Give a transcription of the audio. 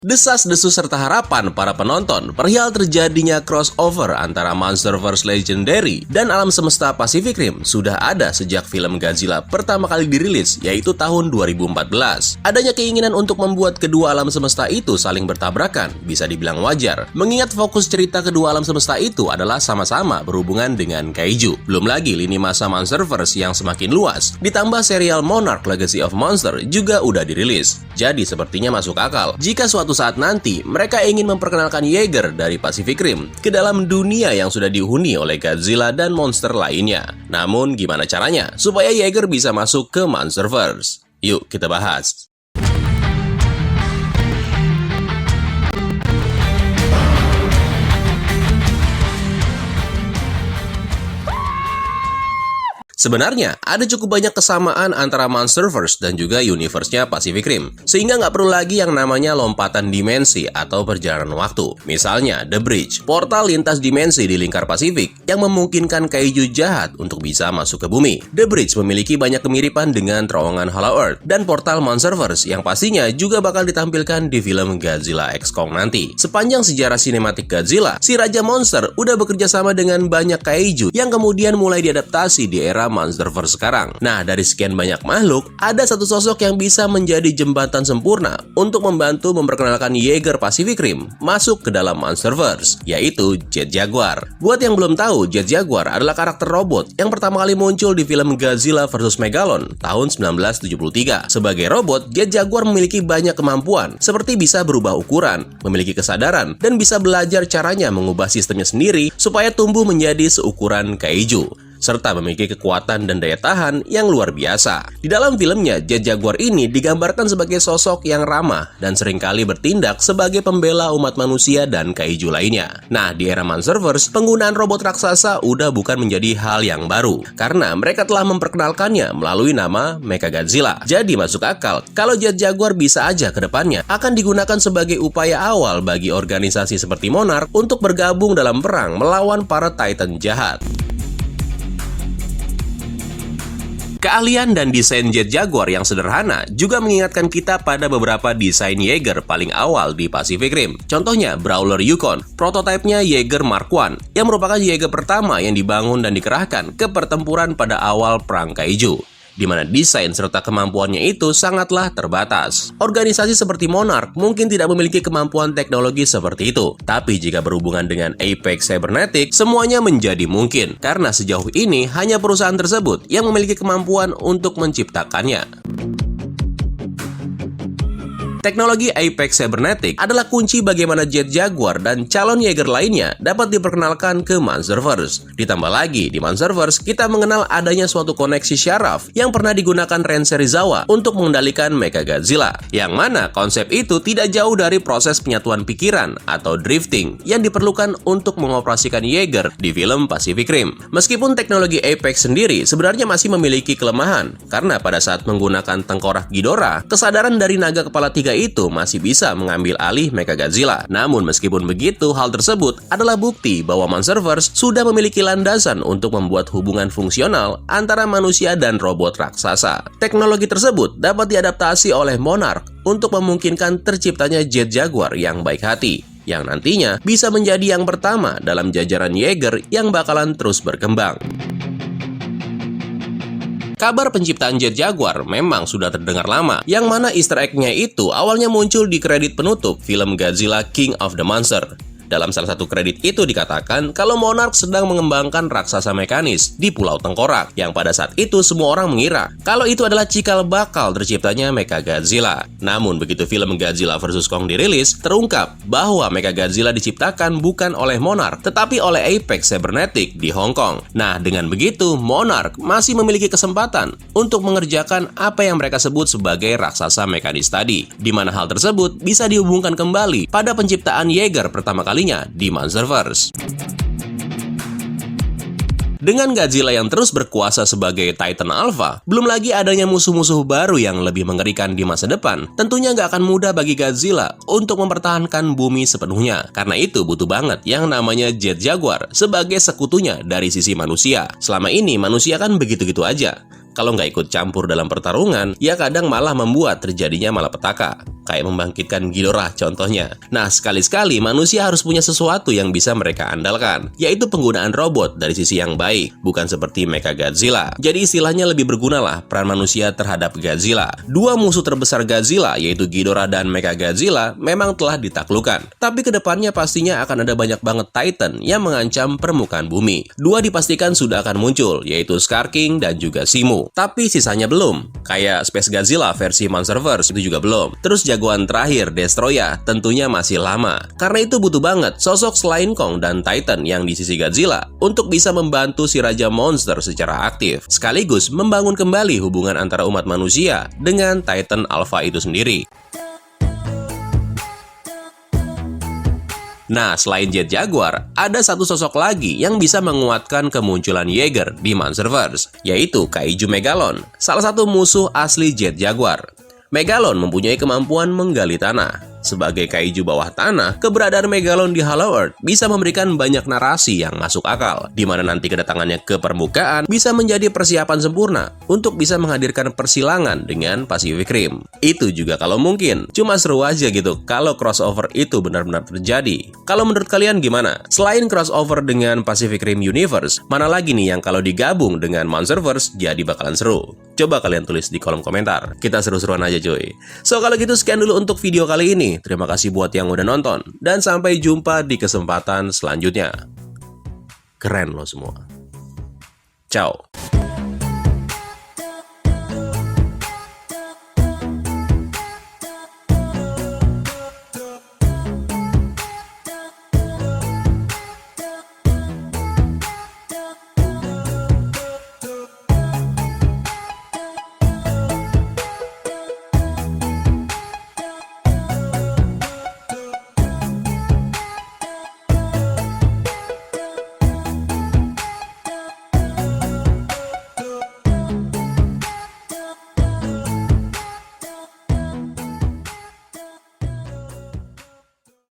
Desas-desus serta harapan para penonton perihal terjadinya crossover antara Monsterverse Legendary dan alam semesta Pacific Rim sudah ada sejak film Godzilla pertama kali dirilis, yaitu tahun 2014. Adanya keinginan untuk membuat kedua alam semesta itu saling bertabrakan bisa dibilang wajar, mengingat fokus cerita kedua alam semesta itu adalah sama-sama berhubungan dengan kaiju. Belum lagi lini masa Monsterverse yang semakin luas, ditambah serial Monarch Legacy of Monster juga udah dirilis. Jadi sepertinya masuk akal jika suatu saat nanti mereka ingin memperkenalkan Yeager dari Pacific Rim ke dalam dunia yang sudah dihuni oleh Godzilla dan monster lainnya. Namun gimana caranya supaya Yeager bisa masuk ke Monsterverse? Yuk kita bahas. Sebenarnya, ada cukup banyak kesamaan antara Monsterverse dan juga universe-nya Pacific Rim, sehingga nggak perlu lagi yang namanya lompatan dimensi atau perjalanan waktu. Misalnya, The Bridge, portal lintas dimensi di lingkar Pasifik yang memungkinkan kaiju jahat untuk bisa masuk ke bumi. The Bridge memiliki banyak kemiripan dengan terowongan Hollow Earth dan portal Monsterverse yang pastinya juga bakal ditampilkan di film Godzilla X Kong nanti. Sepanjang sejarah sinematik Godzilla, si Raja Monster udah bekerja sama dengan banyak kaiju yang kemudian mulai diadaptasi di era Monsterverse sekarang. Nah, dari sekian banyak makhluk, ada satu sosok yang bisa menjadi jembatan sempurna untuk membantu memperkenalkan Yeager Pacific Rim masuk ke dalam Monsterverse, yaitu Jet Jaguar. Buat yang belum tahu, Jet Jaguar adalah karakter robot yang pertama kali muncul di film Godzilla vs Megalon tahun 1973. Sebagai robot, Jet Jaguar memiliki banyak kemampuan, seperti bisa berubah ukuran, memiliki kesadaran, dan bisa belajar caranya mengubah sistemnya sendiri supaya tumbuh menjadi seukuran kaiju, serta memiliki kekuatan dan daya tahan yang luar biasa. Di dalam filmnya, Jet Jaguar ini digambarkan sebagai sosok yang ramah dan seringkali bertindak sebagai pembela umat manusia dan kaiju lainnya. Nah, di era Monsterverse, penggunaan robot raksasa udah bukan menjadi hal yang baru, karena mereka telah memperkenalkannya melalui nama Mechagodzilla. Jadi masuk akal kalau Jet Jaguar bisa aja ke depannya akan digunakan sebagai upaya awal bagi organisasi seperti Monarch untuk bergabung dalam perang melawan para Titan jahat. Keahlian dan desain Jet Jaguar yang sederhana juga mengingatkan kita pada beberapa desain Yeager paling awal di Pacific Rim. Contohnya Brawler Yukon, prototipenya Yeager Mark I, yang merupakan Yeager pertama yang dibangun dan dikerahkan ke pertempuran pada awal Perang Kaiju, di mana desain serta kemampuannya itu sangatlah terbatas. Organisasi seperti Monarch mungkin tidak memiliki kemampuan teknologi seperti itu, tapi jika berhubungan dengan Apex Cybernetics, semuanya menjadi mungkin, karena sejauh ini hanya perusahaan tersebut yang memiliki kemampuan untuk menciptakannya. Teknologi Apex Cybernetics adalah kunci bagaimana Jet Jaguar dan calon Yeager lainnya dapat diperkenalkan ke Monsterverse. Ditambah lagi, di Monsterverse kita mengenal adanya suatu koneksi syaraf yang pernah digunakan Ren Serizawa untuk mengendalikan Mechagodzilla, yang mana konsep itu tidak jauh dari proses penyatuan pikiran atau drifting yang diperlukan untuk mengoperasikan Yeager di film Pacific Rim. Meskipun teknologi Apex sendiri sebenarnya masih memiliki kelemahan, karena pada saat menggunakan tengkorak Ghidorah, kesadaran dari naga kepala tiga itu masih bisa mengambil alih Mechagodzilla. Namun meskipun begitu, hal tersebut adalah bukti bahwa Monsterverse sudah memiliki landasan untuk membuat hubungan fungsional antara manusia dan robot raksasa. Teknologi tersebut dapat diadaptasi oleh Monarch untuk memungkinkan terciptanya Jet Jaguar yang baik hati, yang nantinya bisa menjadi yang pertama dalam jajaran Yeager yang bakalan terus berkembang. Kabar penciptaan Jet Jaguar memang sudah terdengar lama, yang mana easter egg-nya itu awalnya muncul di kredit penutup film Godzilla King of the Monster. Dalam salah satu kredit itu dikatakan kalau Monarch sedang mengembangkan raksasa mekanis di Pulau Tengkorak, yang pada saat itu semua orang mengira kalau itu adalah cikal bakal terciptanya Mechagodzilla. Namun begitu film Godzilla vs Kong dirilis, terungkap bahwa Mechagodzilla diciptakan bukan oleh Monarch, tetapi oleh Apex Cybernetics di Hong Kong. Nah, dengan begitu Monarch masih memiliki kesempatan untuk mengerjakan apa yang mereka sebut sebagai raksasa mekanis tadi, di mana hal tersebut bisa dihubungkan kembali pada penciptaan Yeager pertama kali di Monsterverse. Dengan Godzilla yang terus berkuasa sebagai Titan Alpha, belum lagi adanya musuh-musuh baru yang lebih mengerikan di masa depan, tentunya nggak akan mudah bagi Godzilla untuk mempertahankan bumi sepenuhnya. Karena itu butuh banget yang namanya Jet Jaguar sebagai sekutunya dari sisi manusia. Selama ini manusia kan begitu-gitu aja. Kalau nggak ikut campur dalam pertarungan, ya kadang malah membuat terjadinya malapetaka. Kayak membangkitkan Ghidorah contohnya. Nah, sekali-sekali manusia harus punya sesuatu yang bisa mereka andalkan, yaitu penggunaan robot dari sisi yang baik, bukan seperti Mechagodzilla. Jadi istilahnya lebih berguna lah peran manusia terhadap Godzilla. Dua musuh terbesar Godzilla, yaitu Ghidorah dan Mechagodzilla, memang telah ditaklukkan. Tapi kedepannya pastinya akan ada banyak banget Titan yang mengancam permukaan bumi. Dua dipastikan sudah akan muncul, yaitu Scar King dan juga Simu. Tapi sisanya belum. Kayak Space Godzilla versi Monsterverse itu juga belum. Terus jagoan terakhir, Destroya, tentunya masih lama. Karena itu butuh banget sosok selain Kong dan Titan yang di sisi Godzilla untuk bisa membantu si Raja Monster secara aktif, sekaligus membangun kembali hubungan antara umat manusia dengan Titan Alpha itu sendiri. Nah, selain Jet Jaguar, ada satu sosok lagi yang bisa menguatkan kemunculan Yeager di Monsterverse, yaitu Kaiju Megalon, salah satu musuh asli Jet Jaguar. Megalon mempunyai kemampuan menggali tanah. Sebagai kaiju bawah tanah, keberadaan Megalon di Hollow Earth bisa memberikan banyak narasi yang masuk akal, di mana nanti kedatangannya ke permukaan bisa menjadi persiapan sempurna untuk bisa menghadirkan persilangan dengan Pacific Rim. Itu juga kalau mungkin, cuma seru aja gitu kalau crossover itu benar-benar terjadi. Kalau menurut kalian gimana? Selain crossover dengan Pacific Rim Universe, mana lagi nih yang kalau digabung dengan Monsterverse jadi bakalan seru? Coba kalian tulis di kolom komentar. Kita seru-seruan aja cuy. So kalau gitu sekian dulu untuk video kali ini. Terima kasih buat yang udah nonton. Dan sampai jumpa di kesempatan selanjutnya. Keren lo semua. Ciao.